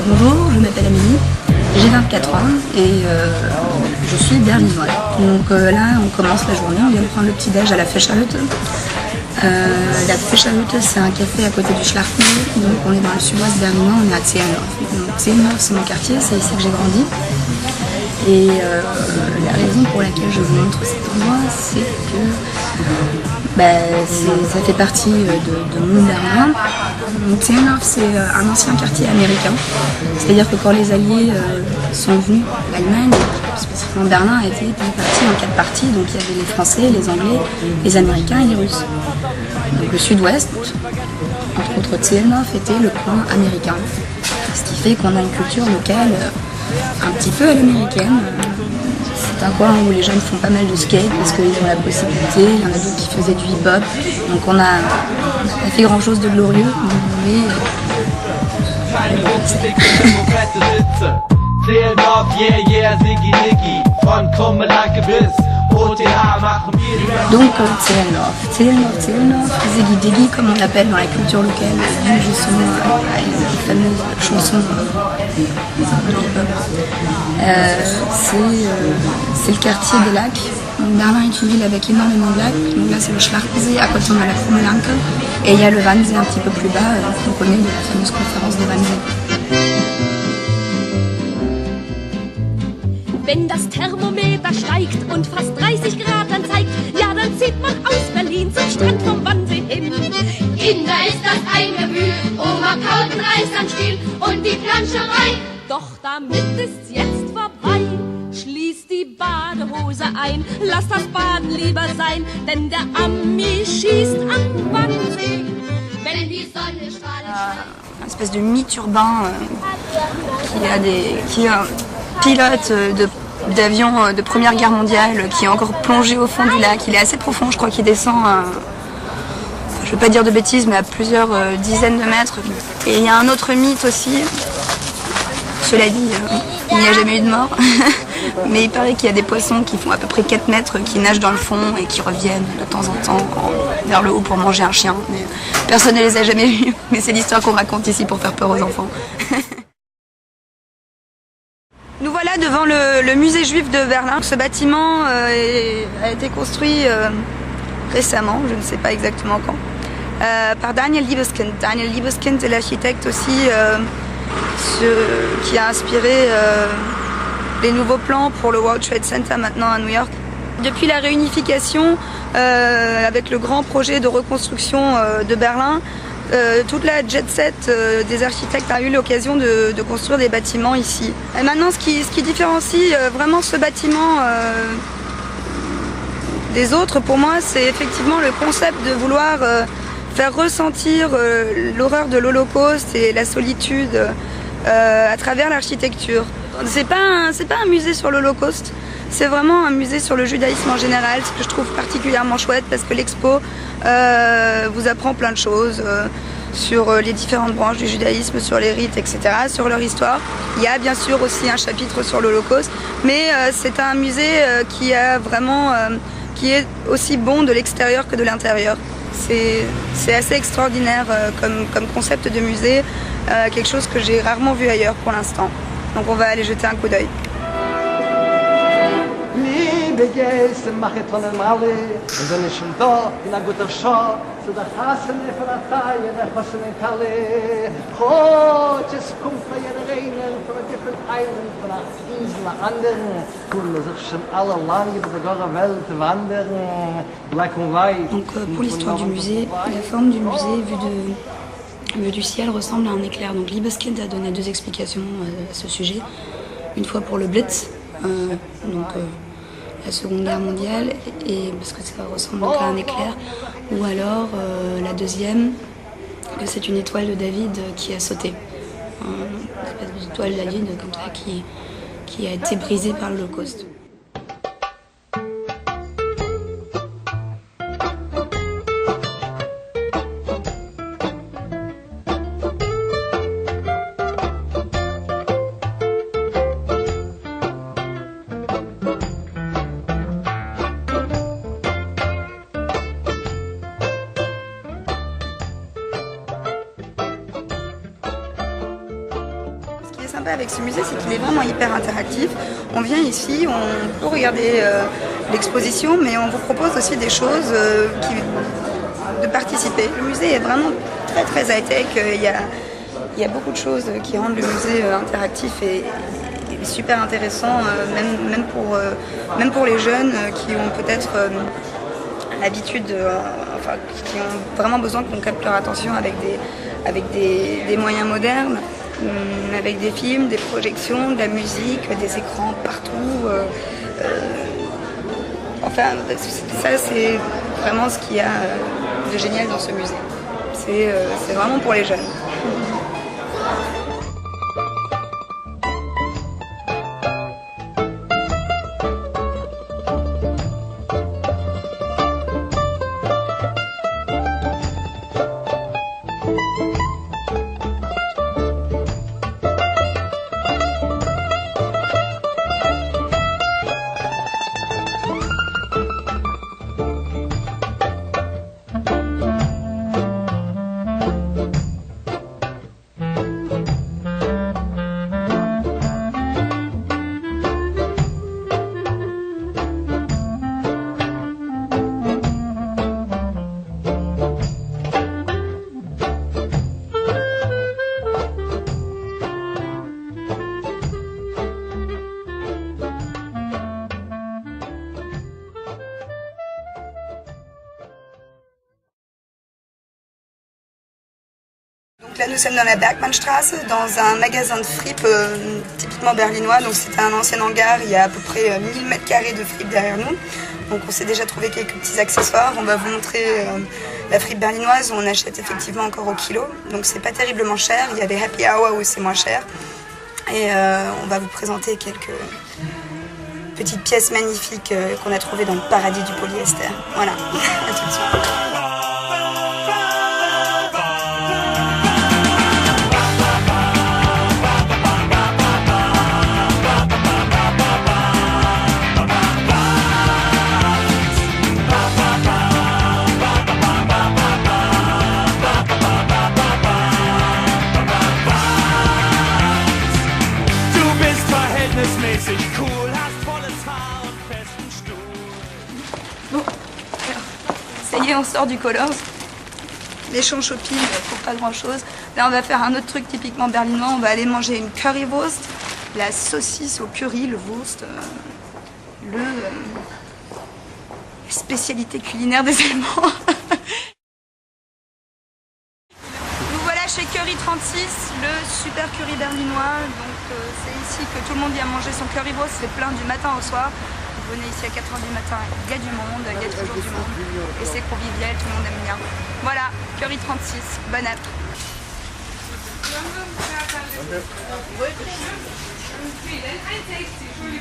Bonjour, je m'appelle Amélie, j'ai 24 ans et je suis berlinoise. Donc là, on commence la journée, on vient de prendre le petit-déj à la Fischerhütte. La Fischerhütte, c'est un café à côté du Schlachtmühl, donc on est dans le sud-ouest berlinois, on est à Zehlendorf. Donc Zehlendorf, c'est mon quartier, c'est ici que j'ai grandi. Et la raison pour laquelle je vous montre cet endroit, c'est que ça fait partie de mon Berlin. Donc Zehlendorf, c'est un ancien quartier américain. C'est-à-dire que quand les Alliés sont venus, l'Allemagne, spécifiquement Berlin, a été répartie en 4 parties. Donc il y avait les Français, les Anglais, les Américains et les Russes. Donc le sud-ouest, entre autres Zehlendorf, était le coin américain. Ce qui fait qu'on a une culture locale un petit peu à l'américaine. C'est un coin où les jeunes font pas mal de skate parce qu'ils ont la possibilité. Il y en a d'autres qui faisaient du hip-hop. Donc on a fait grand chose de glorieux. Mais donc Zehlendorf, Ziggy Diggy comme on l'appelle dans la culture locale, dû justement à une fameuse chanson de hip-hop. C'est le quartier des lacs. Donc Berlin est une ville avec énormément de lacs. Donc là c'est le Schlachtsee, à côté on a la Krummelanke. Et il y a le Wannsee un petit peu plus bas, qu'on connaît de la fameuse conférence de Wannsee. Wenn das Thermometer steigt und fast 30 Grad anzeigt, ja, dann zieht man aus Berlin zum Strand vom Wannsee hin. Kinder, ist das ein Gefühl, Oma kaut ein Reis am Stiel und die Planscherei. Doch damit ist's jetzt vorbei. Schließ die Badehose ein, lass das Baden lieber sein, denn der Ami schießt am Wannsee. Wenn die Sonne strahlt. Une espèce de mythe urbain qui est un pilote d'avion de Première Guerre mondiale qui est encore plongé au fond du lac. Il est assez profond, je crois qu'il descend, je ne veux pas dire de bêtises, mais à plusieurs dizaines de mètres. Et il y a un autre mythe aussi, cela dit, il n'y a jamais eu de mort, mais il paraît qu'il y a des poissons qui font à peu près 4 mètres, qui nagent dans le fond et qui reviennent de temps en temps vers le haut pour manger un chien. Mais personne ne les a jamais vus, mais c'est l'histoire qu'on raconte ici pour faire peur aux enfants. Nous voilà devant le musée juif de Berlin. Ce bâtiment a été construit récemment, je ne sais pas exactement quand, par Daniel Libeskind. Daniel Libeskind est l'architecte aussi qui a inspiré les nouveaux plans pour le World Trade Center maintenant à New York. Depuis la réunification, avec le grand projet de reconstruction de Berlin, toute la jet set des architectes a eu l'occasion de construire des bâtiments ici. Et maintenant, ce qui différencie vraiment ce bâtiment des autres, pour moi, c'est effectivement le concept de vouloir faire ressentir l'horreur de l'Holocauste et la solitude à travers l'architecture. C'est pas un musée sur l'Holocauste, c'est vraiment un musée sur le judaïsme en général, ce que je trouve particulièrement chouette parce que l'expo vous apprend plein de choses sur les différentes branches du judaïsme, sur les rites, etc., sur leur histoire. Il y a bien sûr aussi un chapitre sur l'Holocauste, mais c'est un musée qui est aussi bon de l'extérieur que de l'intérieur. C'est assez extraordinaire comme concept de musée, quelque chose que j'ai rarement vu ailleurs pour l'instant. Donc on va aller jeter un coup d'œil. Donc pour l'histoire du musée, la forme du musée vue du ciel ressemble à un éclair. Donc Libeskind a donné 2 explications à ce sujet. Une fois pour le Blitz, la Seconde Guerre mondiale, et parce que ça ressemble donc à un éclair, ou alors la deuxième, que c'est une étoile de David qui a sauté. Une espèce d'étoile de David comme ça qui a été brisée par l'Holocauste. Avec ce musée, c'est qu'il est vraiment hyper interactif. On vient ici, on peut regarder l'exposition, mais on vous propose aussi des choses de participer. Le musée est vraiment très très high-tech. Il y a beaucoup de choses qui rendent le musée interactif et super intéressant, même pour les jeunes qui ont peut-être l'habitude, qui ont vraiment besoin qu'on capte leur attention avec des moyens modernes. Avec des films, des projections, de la musique, des écrans partout. Ça c'est vraiment ce qu'il y a de génial dans ce musée. C'est vraiment pour les jeunes. Là, nous sommes dans la Bergmannstraße, dans un magasin de fripes typiquement berlinois. Donc, c'est un ancien hangar, il y a à peu près 1000 m² de fripes derrière nous. Donc, on s'est déjà trouvé quelques petits accessoires. On va vous montrer la fripe berlinoise où on achète effectivement encore au kilo. Donc, c'est pas terriblement cher. Il y a des happy hour où c'est moins cher. Et on va vous présenter quelques petites pièces magnifiques qu'on a trouvées dans le paradis du polyester. Voilà, à tout de suite. Bon, alors, ça y est, on sort du Colors. Les champs shopping pour pas grand chose. Là, on va faire un autre truc typiquement berlinois. On va aller manger une currywurst, la saucisse au curry, le Wurst, la spécialité culinaire des Allemands. Nous voilà chez Curry 36, le super curry berlinois. Donc c'est ici que tout le monde vient manger son currywurst. C'est plein du matin au soir. Vous venez ici à 4h du matin, il y a du monde, il y a toujours du monde. Et c'est convivial, tout le monde aime bien. Voilà, Curry 36, bon app.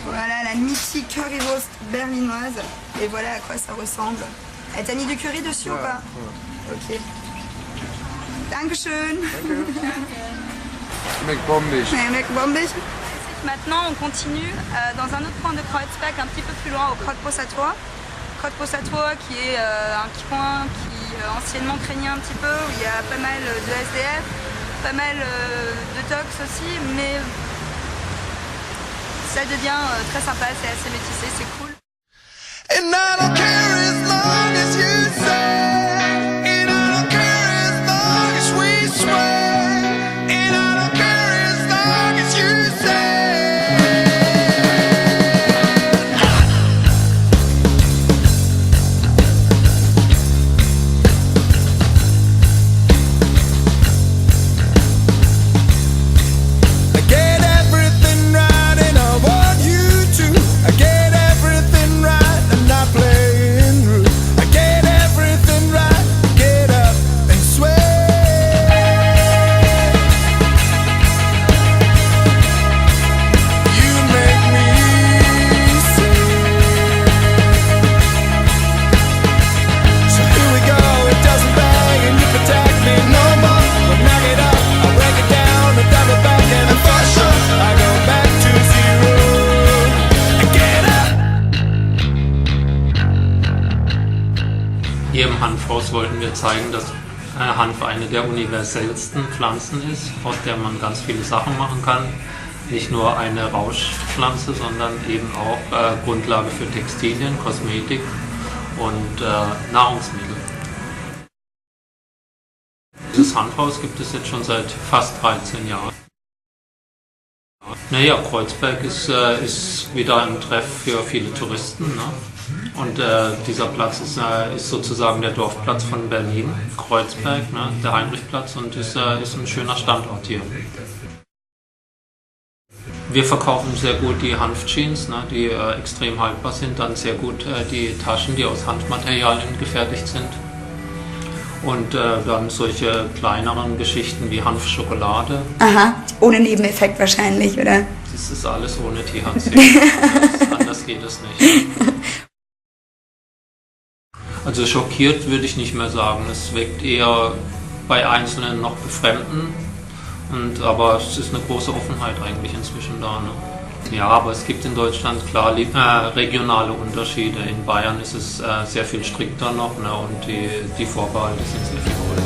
Voilà la mythique currywurst berlinoise. Et voilà à quoi ça ressemble. Et t'as mis du curry dessus ou pas? Ok. Dankeschön. Schmeckt bombig. Schmeckt bombig. Maintenant, on continue dans un autre coin de Kreuzberg, un petit peu plus loin, au Krautposator. Krautposator qui est un coin qui anciennement craignait un petit peu, où il y a pas mal de SDF, pas mal de tox aussi, mais ça devient très sympa, c'est assez métissé, c'est cool. And I don't care as long as you say. Playing zeigen, dass Hanf eine der universellsten Pflanzen ist, aus der man ganz viele Sachen machen kann. Nicht nur eine Rauschpflanze, sondern eben auch Grundlage für Textilien, Kosmetik und Nahrungsmittel. Das Hanfhaus gibt es jetzt schon seit fast 13 Jahren. Naja, Kreuzberg ist wieder ein Treff für viele Touristen. Ne? Und dieser Platz ist sozusagen der Dorfplatz von Berlin, Kreuzberg, ne? Der Heinrichplatz, und ist ein schöner Standort hier. Wir verkaufen sehr gut die Hanfjeans, ne? Die extrem haltbar sind, dann sehr gut die Taschen, die aus Hanfmaterialien gefertigt sind. Und dann solche kleineren Geschichten wie Hanfschokolade. Aha, ohne Nebeneffekt wahrscheinlich, oder? Das ist alles ohne THC. Anders geht es nicht. Also schockiert würde ich nicht mehr sagen. Es weckt eher bei Einzelnen noch Befremden. Aber es ist eine große Offenheit eigentlich inzwischen da. Ne? Ja, aber es gibt in Deutschland klar regionale Unterschiede. In Bayern ist es sehr viel strikter noch, ne? Und die Vorbehalte sind sehr viel größer.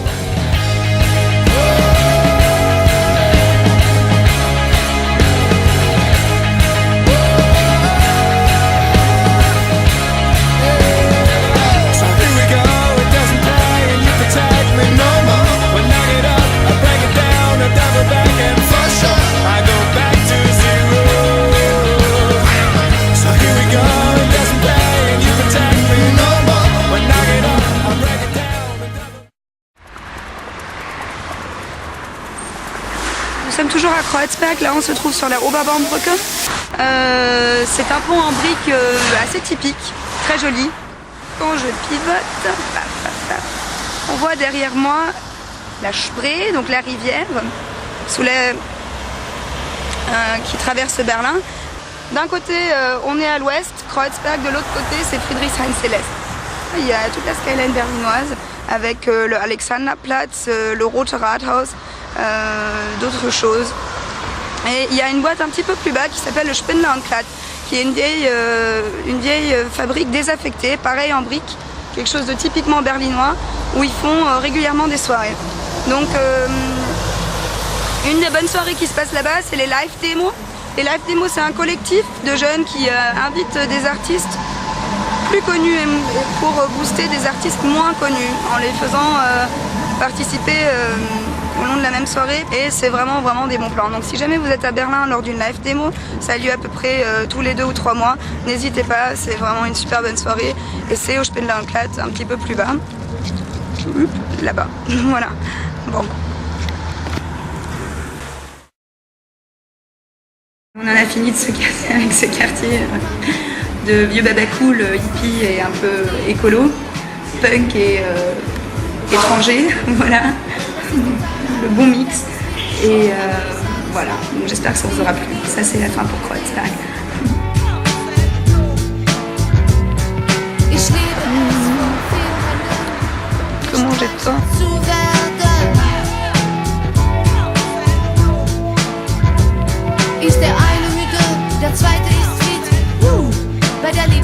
Nous sommes toujours à Kreuzberg, là on se trouve sur la Oberbaumbrücke. C'est un pont en briques assez typique, très joli. Quand je pivote, on voit derrière moi la Spree, donc la rivière, qui traverse Berlin. D'un côté on est à l'ouest, Kreuzberg, de l'autre côté c'est Friedrichshain-Céleste. Il y a toute la skyline berlinoise avec le Alexanderplatz, le Rote Rathaus, d'autres choses. Et il y a une boîte un petit peu plus bas qui s'appelle le Spindler und Klatt, qui est une vieille fabrique désaffectée, pareil en briques, quelque chose de typiquement berlinois, où ils font régulièrement des soirées. Donc une des bonnes soirées qui se passe là-bas, c'est les live démos. Les live démos, c'est un collectif de jeunes qui invitent des artistes plus connus pour booster des artistes moins connus en les faisant participer au long de la même soirée, et c'est vraiment des bons plans. Donc si jamais vous êtes à Berlin lors d'une live démo, ça a lieu à peu près tous les 2 ou 3 mois, n'hésitez pas, c'est vraiment une super bonne soirée, et c'est au Spindler und Klatt, un petit peu plus bas, là-bas, voilà. Bon. On en a fini de se casser avec ce quartier de vieux baba cool, hippie et un peu écolo, punk et étranger, voilà, le bon mix. Et voilà, donc j'espère que ça vous aura plu. Ça c'est la fin pour Kreuzberg. Comment j'ai de temps? Ist der eine müde, der zweite ist fit. Bei der Liebe